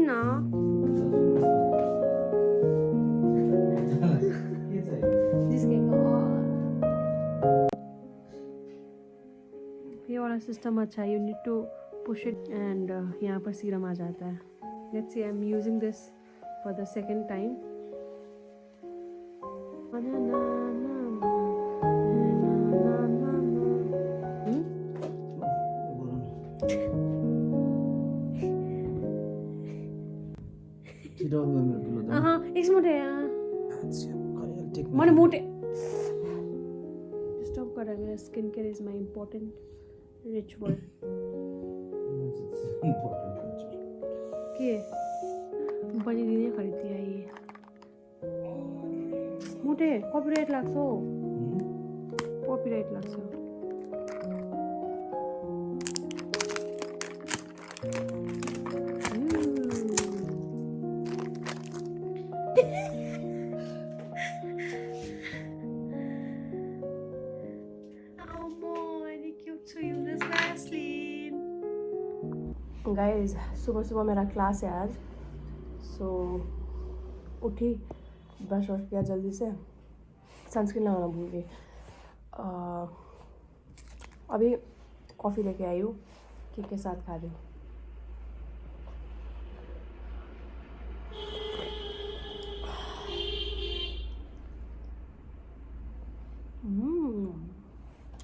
ना। जिसके ये वाला सिस्टम अच्छा है, you need to push it and यहाँ पर सीरम आ जाता है. Let's see, I am using this for the second time. एक मोटे मन मोटे स्टॉप कर रहा है. Skin care is my important ritual. के बनी दिने खरीदती है ये मोटे. कॉपीराइट लाग्छ हो, कॉपीराइट लाग्छ. गाइस सुबह सुबह मेरा क्लास है आज, सो उठी, ब्रश वश किया जल्दी से, सनस्क्रीन लगाना भूल गई. अभी कॉफ़ी लेके आई हूँ, केक के साथ खा रही हूँ.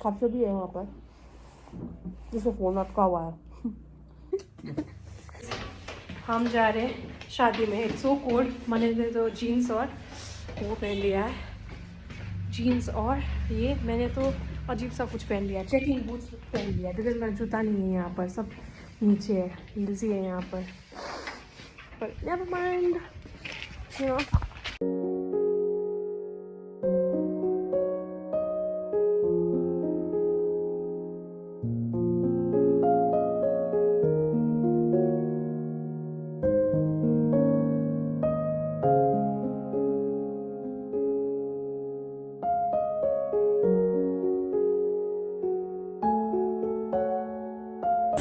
कब भी है वहाँ पर जिसमें फ़ोन अटका हुआ है. हम जा रहे हैं शादी में. It's so cold. मैंने तो जीन्स और वो पहन लिया है, जीन्स और ये मैंने तो अजीब सा कुछ पहन लिया, चेकिंग बूट्स पहन लिया, बिकॉज मेरा जूता नहीं है यहाँ पर, सब नीचे है, हील्स ही है यहाँ पर नेवर माइंड, यू नो.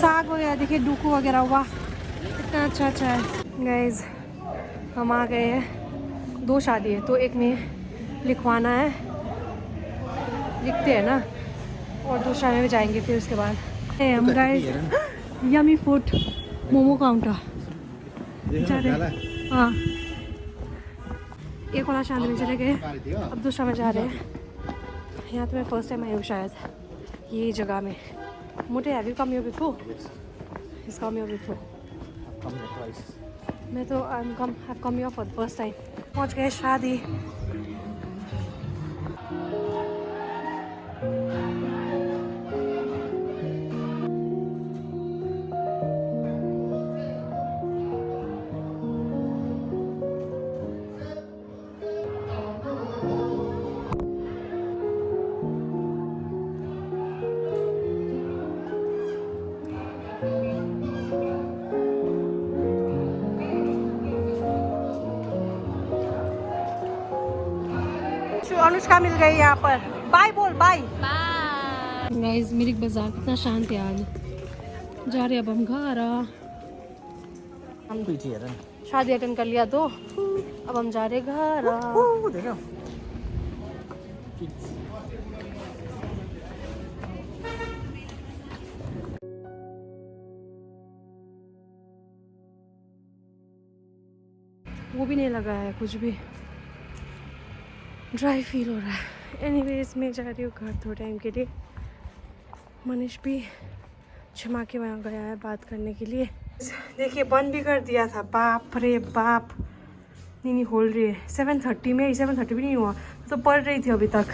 साग वगैरह देखिए, डूकू वगैरह, वाह कितना अच्छा अच्छा है. गाइज हम आ गए हैं. 2 शादी है तो एक में लिखवाना है, लिखते हैं ना, और दूसरा में भी जाएंगे फिर उसके बाद. हम guys yummy food momo counter जा रहे हैं. हाँ, एक वाला शादी में चले गए, अब दूसरा में जा रहे हैं. यहाँ तो मैं फर्स्ट टाइम आई हूँ शायद ये जगह में. Mote, have you come here before? Yes. He's come here before. I've come here twice. मैं तो I've come here for the first time. पहुँच गए शादी. अनुष्का मिल गई यहाँ पर. बाय बोल, बाय. गाइस मिरिक बाजार कितना शांत है आज. जा रहे अब हम घर. हम शादी अटेंड कर लिया तो अब हम जा रहे घर. वो भी नहीं लगा है कुछ भी, ड्राई फील हो रहा है. एनीवेज मैं जा रही हूँ घर थोड़े टाइम के लिए. मनीष भी क्षमा के वहाँ गया है बात करने के लिए. देखिए बंद भी कर दिया था. बाप रे बाप. नहीं खोल रही है. 7:30 में, 7:30 भी नहीं हुआ तो पढ़ रही थी अभी तक.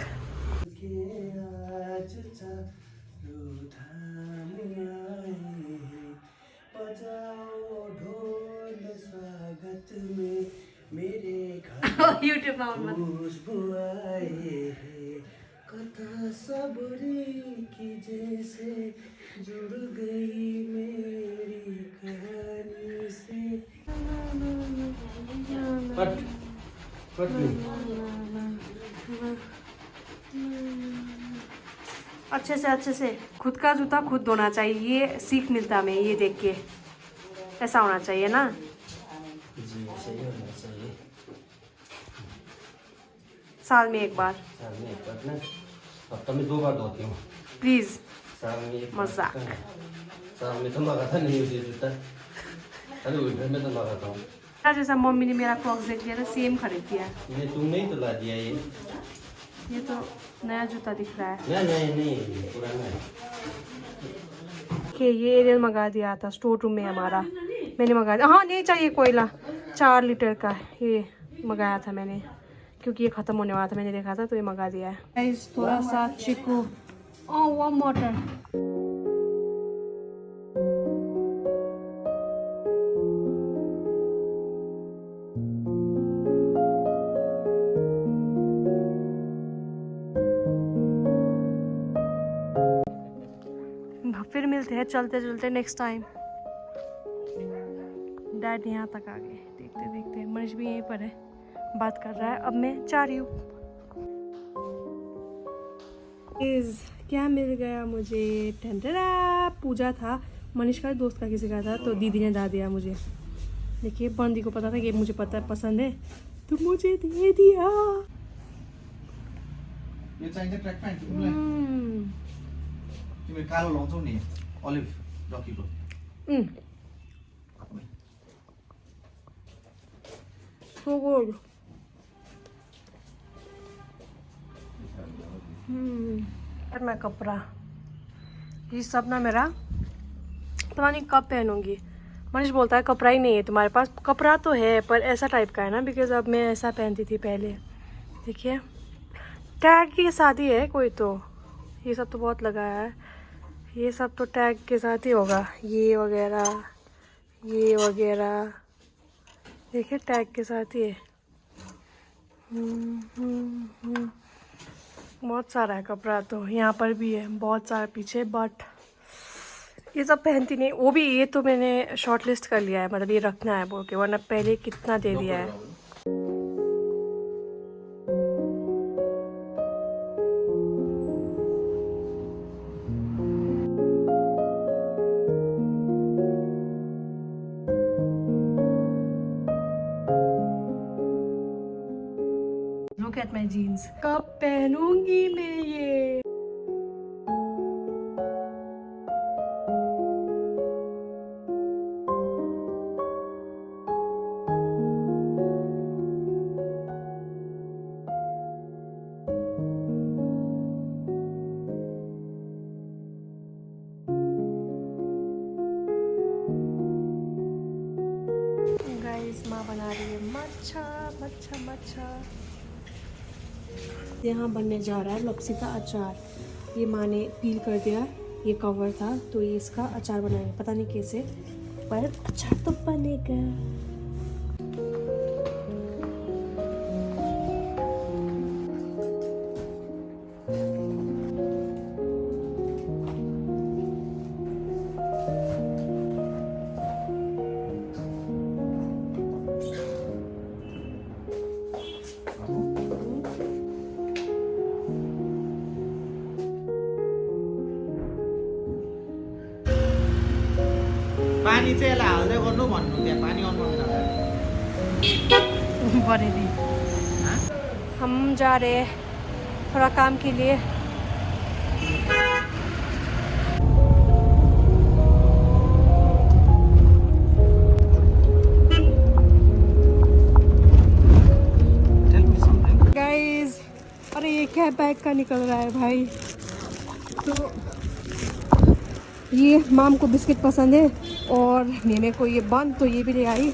यूट्यूब कथा सबरी की जैसे जुड़ गई मेरी कहानी से. अच्छे से खुद का जूता खुद धोना चाहिए. ये सीख मिलता हमें ये देख के. ऐसा होना चाहिए ना. साल में एक बार। साल में एक बार ना, हफ्ता में 2 बार धोती हूँ। प्लीज। साल में एक मजाक। साल में तो मंगाता नहीं मुझे जूता, अरे वीकेंड में तो मंगाता हूँ। जैसा मम्मी ने मेरा क्रॉक्स देख लिया था, सेम खरीद दिया। ये तुमने ही तो ला दिया ये तो नया जूता दिख रहा है। नहीं पुराना है। ये एरियल मंगा दिया था स्टोर रूम में हमारा, मैंने मंगाया था। हाँ नहीं चाहिए कोयला, 4 लीटर का ये मंगाया था मैंने, क्योंकि ये ख़त्म होने वाला था, मैंने देखा था तो ये मंगा दिया है। थोड़ा सा चिकू वार्म वाटर। फिर मिलते हैं चलते चलते नेक्स्ट टाइम। डैड यहाँ तक आ गए, देखते देखते मनीष भी यहीं पर है, बात कर रहा है। अब मैं जा रही हूँ। क्या मिल गया मुझे? ठंडरा पूजा था, मनीष का दोस्त का किसी का था, तो दीदी ने ला दिया मुझे। देखिए बंदी को पता था कि मुझे पसंद है तो मुझे दे दिया। यो चाहिन्छ ट्र्याक प्यान्ट तिमीलाई? तिमी कालो लाउँछौ नि, अलिभ रकीको। So good. मैं कपड़ा ये सब ना मेरा पता नहीं कब पहनूंगी। मनीष बोलता है कपड़ा ही नहीं है तुम्हारे पास। कपड़ा तो है पर ऐसा टाइप का है ना, बिकॉज अब मैं ऐसा पहनती थी पहले। देखिए टैग की शादी है कोई, तो ये सब तो बहुत लगा है, ये सब तो टैग के साथ ही होगा, ये वगैरह देखिए टैग के साथ ही है। बहुत सारा है कपड़ा, तो यहाँ पर भी है बहुत सारा पीछे, बट ये सब पहनती नहीं। वो भी ये तो मैंने शॉर्ट लिस्ट कर लिया है, मतलब ये रखना है बोल के, वरना पहले कितना दे दिया है। Look at my jeans. कब पहनूंगी मैं ये? गाइस माँ बना रही है मच्छा। यहाँ बनने जा रहा है लपसी का अचार। ये माँ ने पील कर दिया, ये कवर था तो ये इसका अचार बनाएंगे, पता नहीं कैसे, पर अचार तो बनेगा। पानी चाहिँ यसलाई हाल्दै गर्नु भन्नु, त्यहाँ पानी अन गर्नु बरेली हम जा रहे हैं थोड़ा काम के लिए। गाइस अरे ये क्या बैग का निकल रहा है भाई। तो ये माम को बिस्किट पसंद है और मेमे को ये बंद, तो ये भी ले आई।